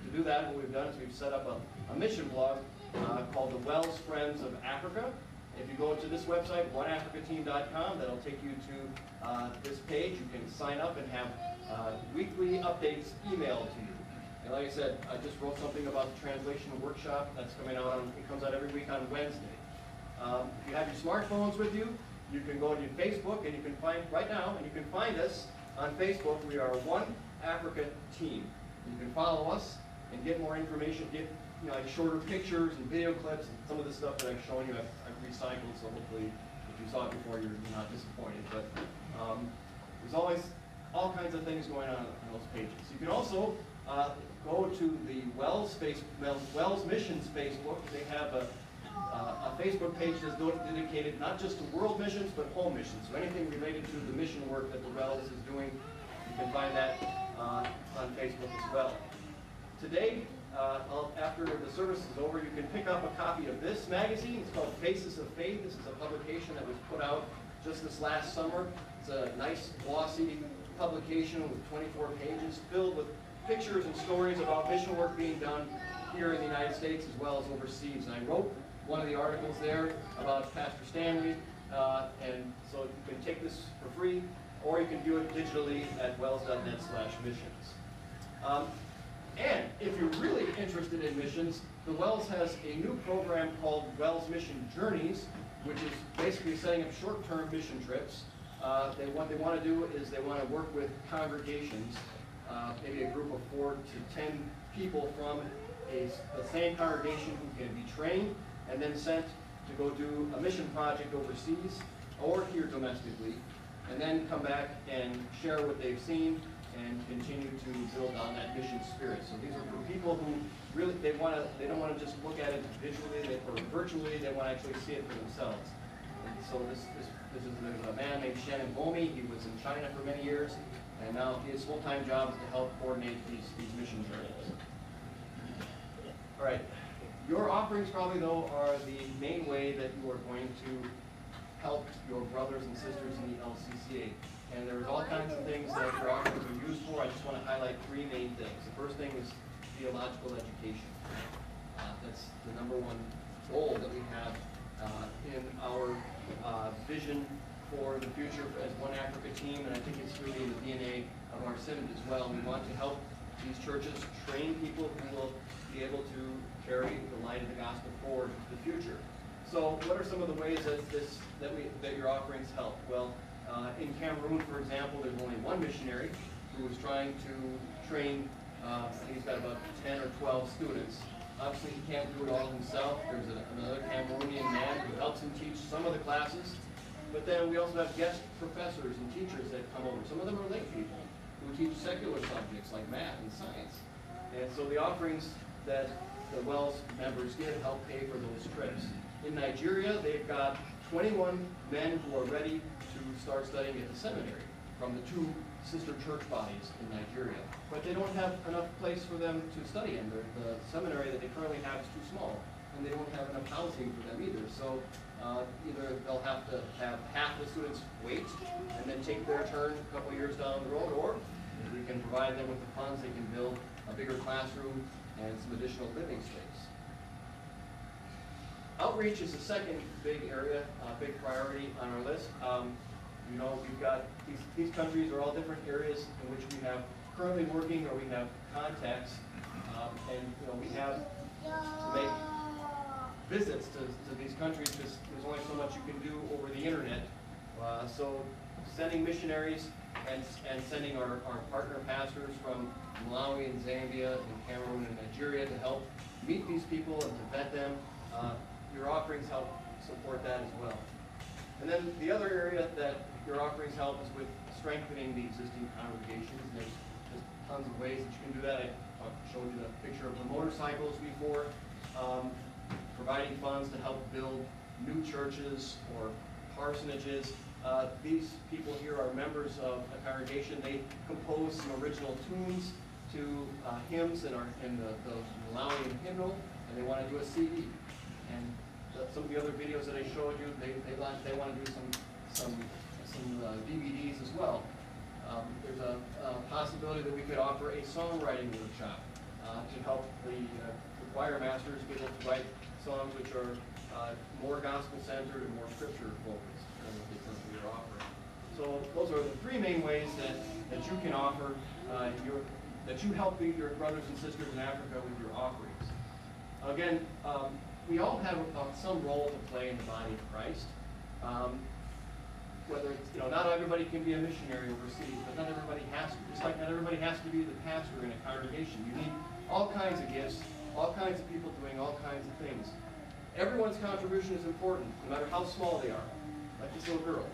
to do that, what we've done is we've set up a mission blog called the WELS Friends of Africa. If you go to this website, oneafricateam.com, that'll take you to this page. You can sign up and have weekly updates emailed to you. And like I said, I just wrote something about the translation workshop that's coming out it comes out every week on Wednesday. If you have your smartphones with you, you can go to Facebook and you can find, right now, and you can find us on Facebook. We are One Africa Team. You can follow us and get more information, get like shorter pictures and video clips, and some of the stuff that I've shown you I've recycled, so hopefully if you saw it before you're not disappointed. But there's always all kinds of things going on those pages. You can also go to the WELS Missions Facebook. They have a Facebook page that's dedicated not just to world missions, but home missions. So anything related to the mission work that the WELS is doing, you can find that on Facebook as well. Today, after the service is over, you can pick up a copy of this magazine. It's called Faces of Faith. This is a publication that was put out just this last summer. It's a nice, glossy publication with 24 pages filled with pictures and stories about mission work being done here in the United States as well as overseas. And I wrote one of the articles there about Pastor Stanley, and so you can take this for free, or you can do it digitally at wels.net/missions. And if you're really interested in missions, the WELS has a new program called WELS Mission Journeys, which is basically setting up short-term mission trips. What they want to do is they want to work with congregations, maybe a group of 4 to 10 people from the same congregation who can be trained and then sent to go do a mission project overseas or here domestically, and then come back and share what they've seen and continue to build on that mission spirit. So these are for people who really, they don't want to just look at it visually or virtually, they want to actually see it for themselves. And so there's a man named Shannon Bomi. He was in China for many years, and now his full-time job is to help coordinate these mission journeys. All right, your offerings probably though are the main way that you are going to help your brothers and sisters in the LCCA. And there's all kinds of things that your offerings are used for. I just want to highlight 3 main things. The first thing is theological education. That's the #1 goal that we have in our vision for the future as One Africa team, and I think it's really in the DNA of our synod as well. We want to help these churches train people who will be able to carry the light of the gospel forward to the future. So what are some of the ways that your offerings help? Well, in Cameroon, for example, there's only one missionary who is trying to train, I think he's got about 10 or 12 students. Obviously, he can't do it all himself. There's another Cameroonian man who helps him teach some of the classes. But then we also have guest professors and teachers that come over. Some of them are lay people who teach secular subjects like math and science. And so the offerings that the WELS members give help pay for those trips. In Nigeria, they've got 21 men who are ready to start studying at the seminary from the 2 sister church bodies in Nigeria. But they don't have enough place for them to study in. The seminary that they currently have is too small, and they don't have enough housing for them either. So either they'll have to have half the students wait and then take their turn a couple years down the road, or we can provide them with the funds, they can build a bigger classroom and some additional living space. Outreach is the second big area, big priority on our list. You know, we've got these countries are all different areas in which we have currently working or we have contacts, and you know, we have to make visits to these countries because there's only so much you can do over the internet. So sending missionaries and sending our partner pastors from Malawi and Zambia and Cameroon and Nigeria to help meet these people and to vet them. Your offerings help support that as well. And then the other area that your offerings help is with strengthening the existing congregations. There's tons of ways that you can do that. I showed you the picture of the motorcycles before. Providing funds to help build new churches or parsonages. These people here are members of a congregation. They compose some original tunes to hymns in the Malawian hymnal, and they want to do a CD. And some of the other videos that I showed you, they want to do some DVDs as well. There's a possibility that we could offer a songwriting workshop to help the choir masters be able to write songs which are more gospel-centered and more scripture-focused than what they currently are offering. So those are the 3 main ways that you can offer, that you help your brothers and sisters in Africa with your offerings. Again, we all have some role to play in the body of Christ. Whether it's, you know, not everybody can be a missionary overseas, but not everybody has to. Just like not everybody has to be the pastor in a congregation. You need all kinds of gifts, all kinds of people doing all kinds of things. Everyone's contribution is important, no matter how small they are. Like this little girl.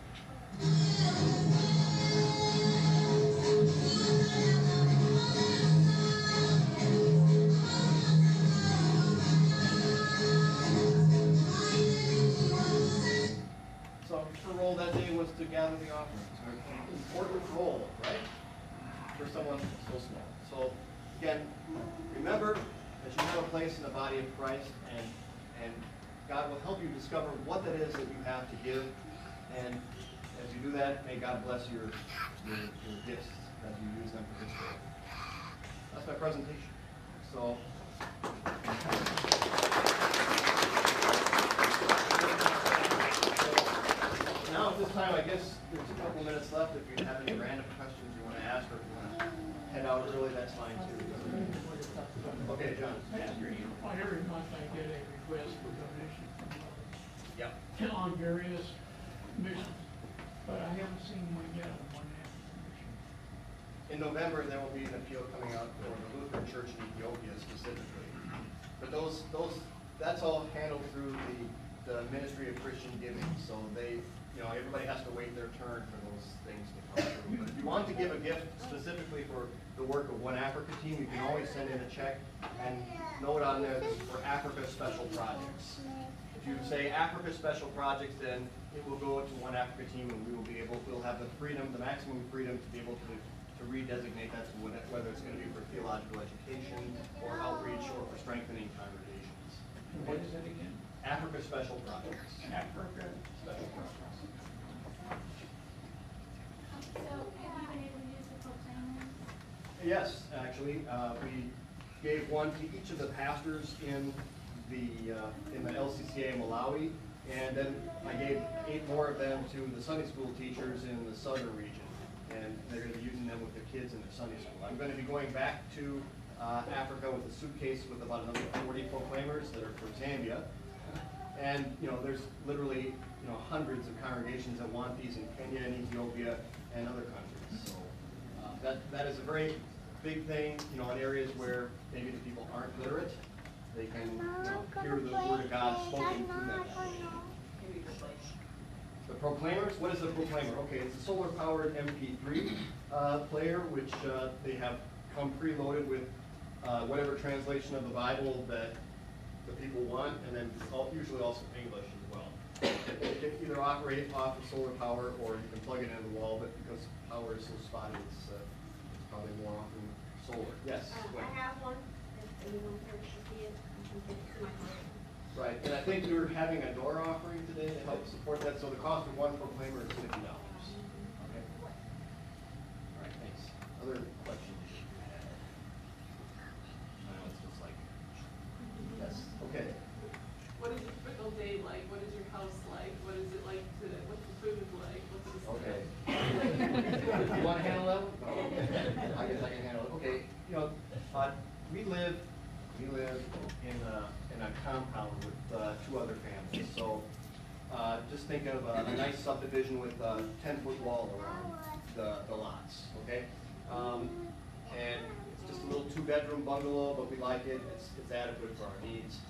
So her role that day was to gather the offerings. An important role, right? For someone so small. So again, remember that you have a place in the body of Christ, and God will help you discover what that is that you have to give. And as you do that, may God bless your gifts as you use them for His glory. That's my presentation. So. Now at this time, I guess there's a couple minutes left if you have any random questions you want to ask or if you want to head out. out early, that's fine too. Okay, John. On every month I get a request for donation Yep. on various missions, but I haven't seen one yet on one African mission. In November, there will be an appeal coming out for the Lutheran Church in Ethiopia specifically. But that's all handled through the Ministry of Christian Giving. So everybody has to wait their turn for those things to come through. But if you want to give a gift specifically for the work of One Africa Team, you can always send in a check and note on there this is for Africa Special Projects. If you say Africa Special Projects, then it will go to One Africa Team, and we'll have the maximum freedom to be able to redesignate that to whether it's going to be for theological education or outreach or for strengthening congregations. What is it again? Africa Special Projects. Africa. Special Projects. So, have you been able to use the proclaimers? Yes, actually, we gave one to each of the pastors in the LCCA Malawi, and then I gave 8 more of them to the Sunday school teachers in the southern region, and they're going to be using them with their kids in their Sunday school. I'm going to be going back to Africa with a suitcase with about another 40 proclaimers that are for Zambia, and there's literally hundreds of congregations that want these in Kenya and Ethiopia and other countries. So that is a very big thing, in areas where maybe the people aren't literate. They can hear the word of God spoken through them. The proclaimers, what is a proclaimer? Okay, it's a solar-powered MP3 player, which they have come preloaded with whatever translation of the Bible that the people want, and then usually also English as well. It can either operate off of solar power, or you can plug it into the wall, but because power is so spotty, it's probably more often solar. Yes? go I ahead. have one, if anyone cares to see it, I can give it to my husband. Right, and I think we're having a door offering today to help support that, so the cost of one proclaimer is $50. Okay? All right, thanks. Other questions? I know it's just like, yes, okay. What is your typical day like? What is your house like? What is it like to, what's the food like? What's the Okay. You want to handle that one? No. I guess I can handle it. Okay, we live in a compound with 2 other families. So just think of a nice subdivision with a 10-foot wall around the lots, okay? And it's just a little 2-bedroom bungalow, but we like it. It's adequate for our needs.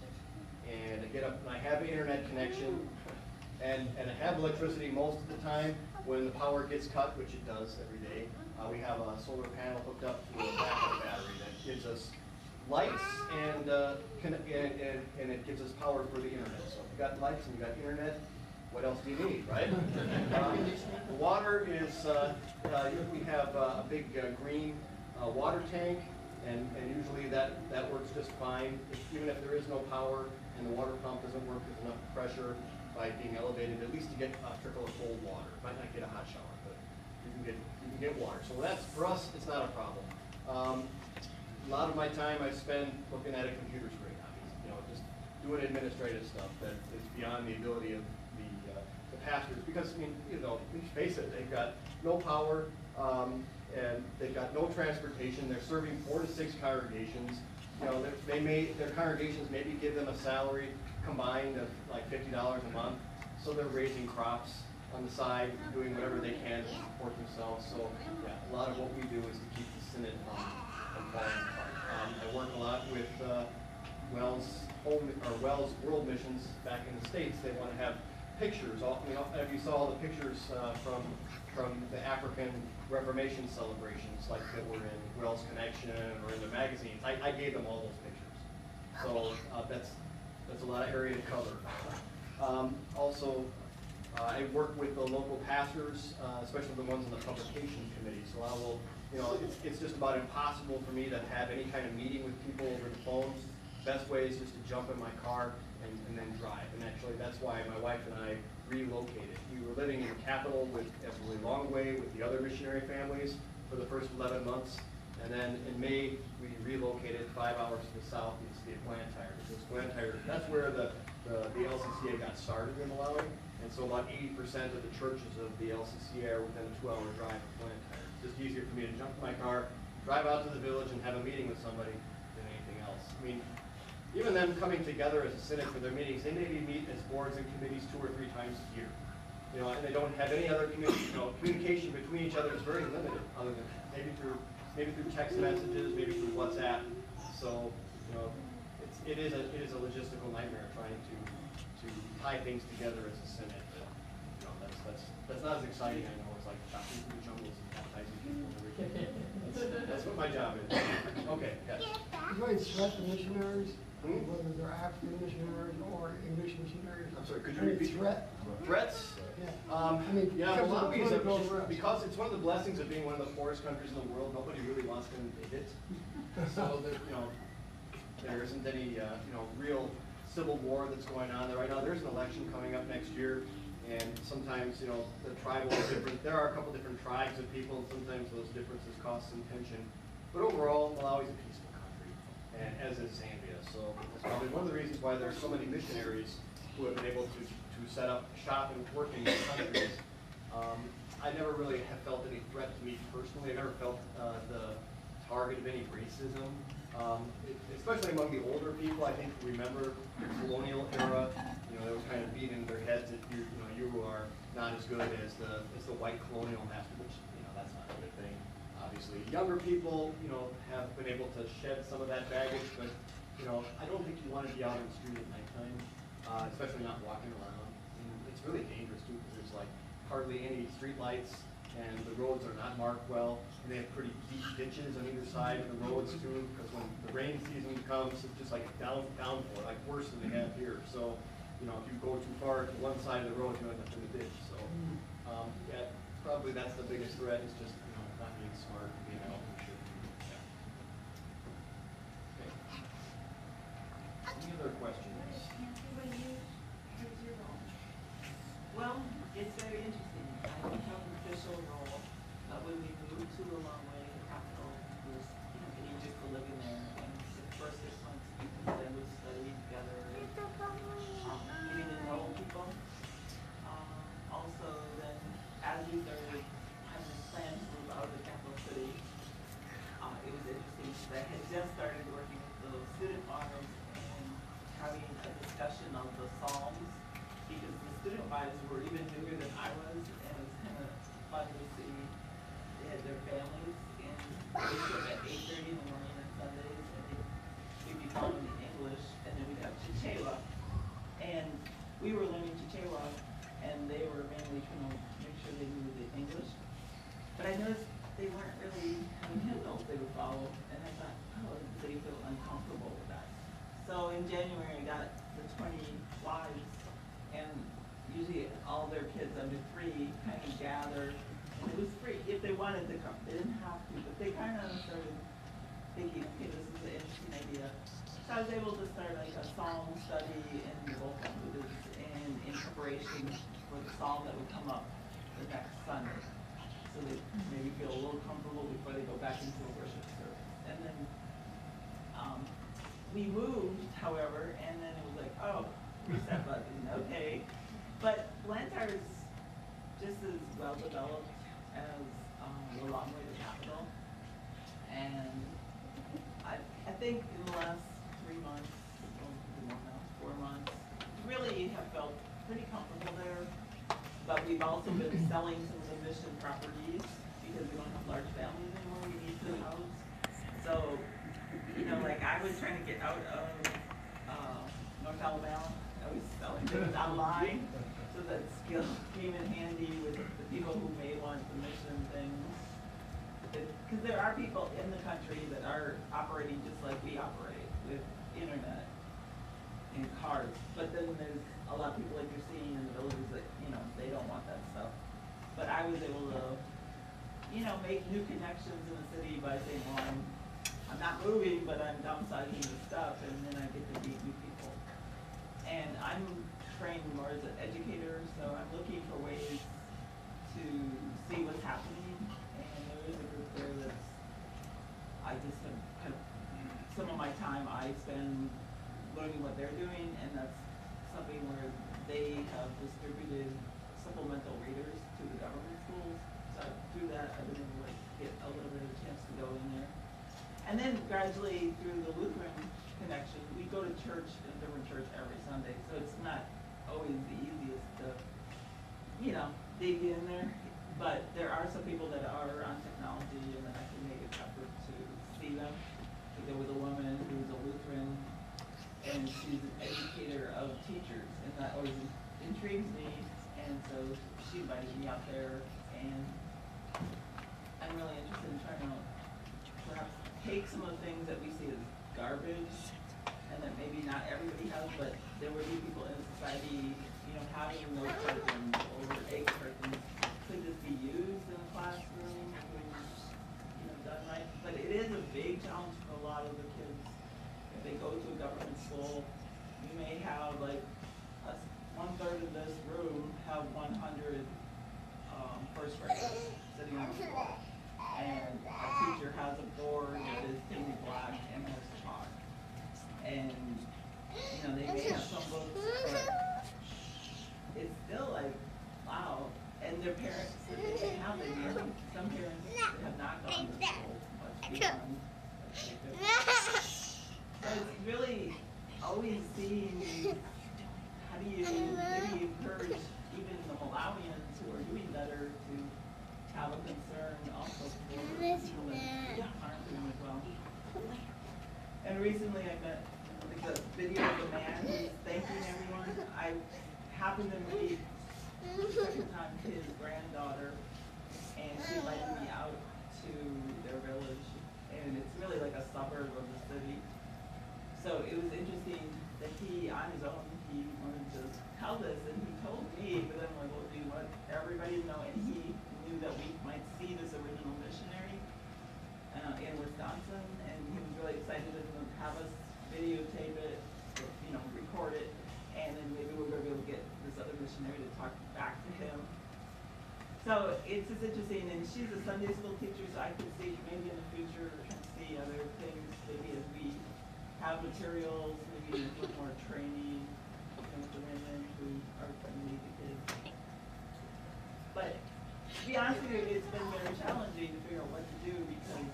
And I get up and I have an internet connection, and I have electricity most of the time. When the power gets cut, which it does every day, we have a solar panel hooked up to a backup battery that gives us lights and it gives us power for the internet. So if you've got lights and you've got internet, what else do you need, right? The water is, we have a big green water tank, and usually that works just fine. Even if there is no power and the water pump doesn't work with enough pressure by being elevated, at least to get a trickle of cold water. Might not get a hot shower, but you can get water. So that's, for us, it's not a problem. A lot of my time I spend looking at a computer screen, just doing administrative stuff that is beyond the ability of the pastors. Because, let's face it, they've got no power, and they've got no transportation. They're serving 4 to 6 congregations. Their congregations maybe give them a salary combined of like $50 a month. So they're raising crops on the side, doing whatever they can to support themselves. So yeah, a lot of what we do is to keep the synod from falling apart. I work a lot with WELS World Missions back in the States. They want to have pictures. If you saw all the pictures from the African Reformation celebrations, like that were in WELS Connection or in the magazines, I gave them all those pictures. So that's a lot of area to cover. Also, I work with the local pastors, especially the ones on the publication committee. So I will, it's just about impossible for me to have any kind of meeting with people over the phone. Best way is just to jump in my car and then drive. And actually, that's why my wife and I relocated. We were living in the capital with Everly Longway with the other missionary families for the first 11 months. And then in May, we relocated 5 hours to the south in the city of Blantyre. Because Blantyre, that's where the LCCA got started in Malawi. And so about 80% of the churches of the LCCA are within a 2-hour drive of Blantyre. It's just easier for me to jump in my car, drive out to the village and have a meeting with somebody than anything else. I mean, even them coming together as a synod for their meetings, they maybe meet as boards and committees 2 or 3 times a year. You know, and they don't have any other communication between each other is very limited, other than maybe through text messages, maybe through WhatsApp. So, you know, it is a logistical nightmare trying to tie things together as a synod. But, you know, that's not as exciting. I know it's like chopping through the jungles and baptizing people and everything. That's what my job is. Okay, yes. You guys threat the missionaries, Hmm? whether they're African missionaries or English missionaries? I'm sorry, could you Any repeat? threat? Threats? Yeah. I mean, yeah, because of Malawi the is political unrest. because it's one of the blessings of being one of the poorest countries in the world. Nobody really wants to invade it, so there, you know, there isn't any real civil war that's going on there right now. There's an election coming up next year, and sometimes the tribal is different. There are a couple different tribes of people, and sometimes those differences cause some tension. But overall, Malawi is a peaceful country, and as is Zambia. So that's probably one of the reasons why there's so many missionaries who have been able to set up shop and work in these countries. I never really have felt any threat to me personally. I never felt the target of any racism, especially among the older people. I think remember the colonial era. You know, they were kind of beating their heads that you are not as good as the white colonial master, which that's not a good thing. Obviously, younger people have been able to shed some of that baggage, but I don't think you want to be out on the street at nighttime, especially not walking around. And it's really dangerous too, because there's like hardly any street lights, and the roads are not marked well. And they have pretty deep ditches on either side of the roads too, because when the rain season comes, it's just like a downpour, like worse than they have here. So, if you go too far to one side of the road, you end up in the ditch. So, yeah, probably that's the biggest threat is just not being smart, being out and shit. Yeah. Okay. Any other questions? Nancy, what do you, what is your role? Well, it's very interesting. I don't have an official role, but when we moved to a long way, the capital was getting used to living there. And the first 6 months, we then would study together, getting to know people. Also, then as we started having this plan to move out of the capital city, it was interesting because I had just started working with the student wives and having a discussion of the Psalms, because the student wives were even newer than I was, and it was kind of fun to see. They had their families, and they came at 8:30 in the morning on Sundays, and we'd be following in English, and then we'd have Chichewa. And we were learning Chichewa, and they were mainly trying to make sure they knew the English. But I noticed they weren't really having hymnals they would follow, and I thought, oh, they feel uncomfortable with that. So in January, I got the 20 wives, and usually all their kids under 3 kind of gather, and it was free if they wanted to come. They didn't have to, but they kind of started thinking, okay, this is an interesting idea. So I was able to start like a psalm study in the both languages, and in preparation for the psalm that would come up the next Sunday, so they maybe feel a little comfortable before they go back into a worship service. And then we moved, however, and then it was like, oh, reset button, okay. But Blantyre is just as well developed as the Long Way to Capital. And I think in the last 3 months, or more now, 4 months, really have felt pretty comfortable there. But we've also been selling some of the mission properties because we don't have large families anymore we need to house. So, like I was trying to get out of North Alabama. I was selling things online, so that skill came in handy with the people who may want the mission things. Because there are people in the country that are operating just like we operate, with internet and cars. But then there's a lot of people like you're seeing in the villages that, they don't want that stuff. But I was able to, make new connections in the city by saying, well, I'm not moving, but I'm downsizing the stuff, and then I get to meet new people. And I'm trained more as an educator, so I'm looking for ways to see what's happening. And there is a group there that's, I just have kind of, some of my time I spend learning what they're doing, and that's something where they have distributed supplemental readers to the government schools. So through that, I've been able to get a little bit of a chance to go in there. And then gradually through the Lutheran connection, we go to church, a different church every Sunday, so it's not always the easiest to, you know, dig in there. But there are some people that are on technology, and then I can make an effort to see them. Like there was a woman who was a Lutheran, and she's an educator of teachers, and that always intrigues me. And so she invited me out there, and I'm really interested in trying to perhaps take some of the things that we see as garbage, and that maybe not everybody has, but there would be people in society, you know, having those curtains or egg curtains. Could this be used in a classroom, when, you know, done right? But it is a big challenge for a lot of the kids. If they go to a government school, you may have like 1/3 of this room have 100 first graders sitting on the floor. And a teacher has a board that is painted black and has chalk. And, you know, they may have some books, but it's still like, wow. And their parents, that they may have, some parents have not gone to school much beyond. So it's really always seeing, how do you maybe encourage even the Malawians who are doing better to have a concern also for people that aren't doing as well. And recently I met, like, the video of the man who's thanking everyone. I happened to meet the second time his granddaughter, and she invited me out to their village, and it's really like a suburb of the city. So it was interesting that he, on his own, he wanted to tell this, and he told me, but then I'm like, well, do you want everybody to know? And he knew that we might see this original missionary in Wisconsin, and he was really excited to have us videotape it, or, you know, record it, and then maybe we're going to be able to get this other missionary to talk back to him. So it's just interesting, and she's a Sunday school teacher, so I could see maybe in the future trying to see other things, maybe as we have materials, maybe a little more training, with the women who are going to lead the kids. But to be honest with you, it's been very challenging to figure out what to do, because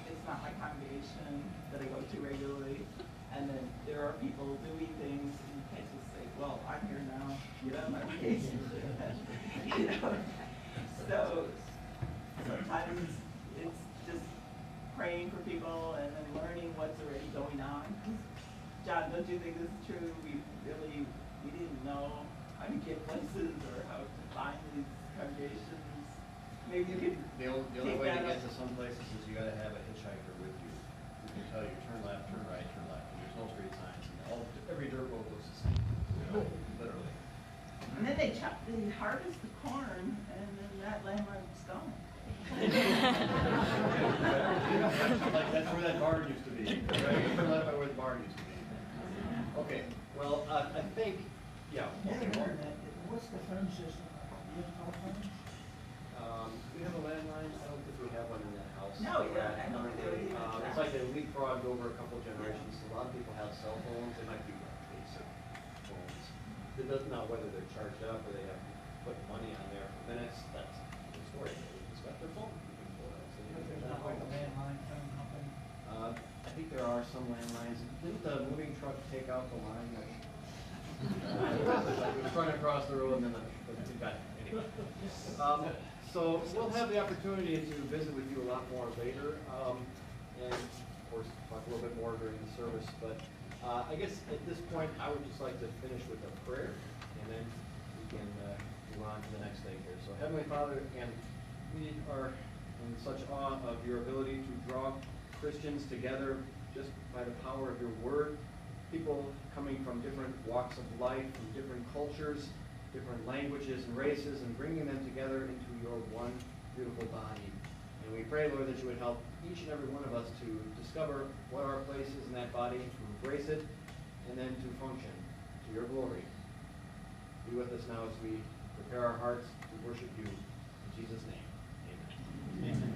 it's not my congregation that I go to regularly, and then there are people doing things, and you can't just say, well, I'm here now, get out of my way. You know? So sometimes it's just praying for people and then learning what's already going on. John, don't you think this is true? We didn't know how to get places or how to find these congregations. Maybe you could The only way to get to some places is you gotta have a hitchhiker with you. Who can tell you, turn left, turn right, turn left, and there's no street signs, and every dirt road looks the same, you know, literally. And then they harvest the corn, and then that landmark's gone. That's where that barn used to be, right? Turn left by where the barn used to be. Okay, well, I think, yeah. What's the phone system? Do you have a phone? Do we have a landline? I don't think we have one in that house. No, yeah, I don't think there is even It's like they leapfrogged over a couple generations. A lot of people have cell phones. They might be basic phones. It doesn't know whether they're charged up or they have to put money on there for minutes. That's the story. It's got their phone. There's not like a landline phone company. I think there are some landlines. Didn't the moving truck take out the line? It was trying to cross the road and then it got, anyway. So we'll have the opportunity to visit with you a lot more later, and of course talk a little bit more during the service. But I guess at this point I would just like to finish with a prayer, and then we can move on to the next thing here. So Heavenly Father, and we are in such awe of your ability to draw Christians together just by the power of your word. People coming from different walks of life, from different cultures, different languages and races, and bringing them together into your one beautiful body. And we pray, Lord, that you would help each and every one of us to discover what our place is in that body, to embrace it, and then to function to your glory. Be with us now as we prepare our hearts to worship you. In Jesus' name, amen. Amen.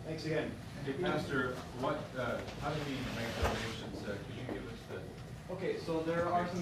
Thanks again. Hey, Pastor, how do we make donations? Could you give us the... Okay, so there are some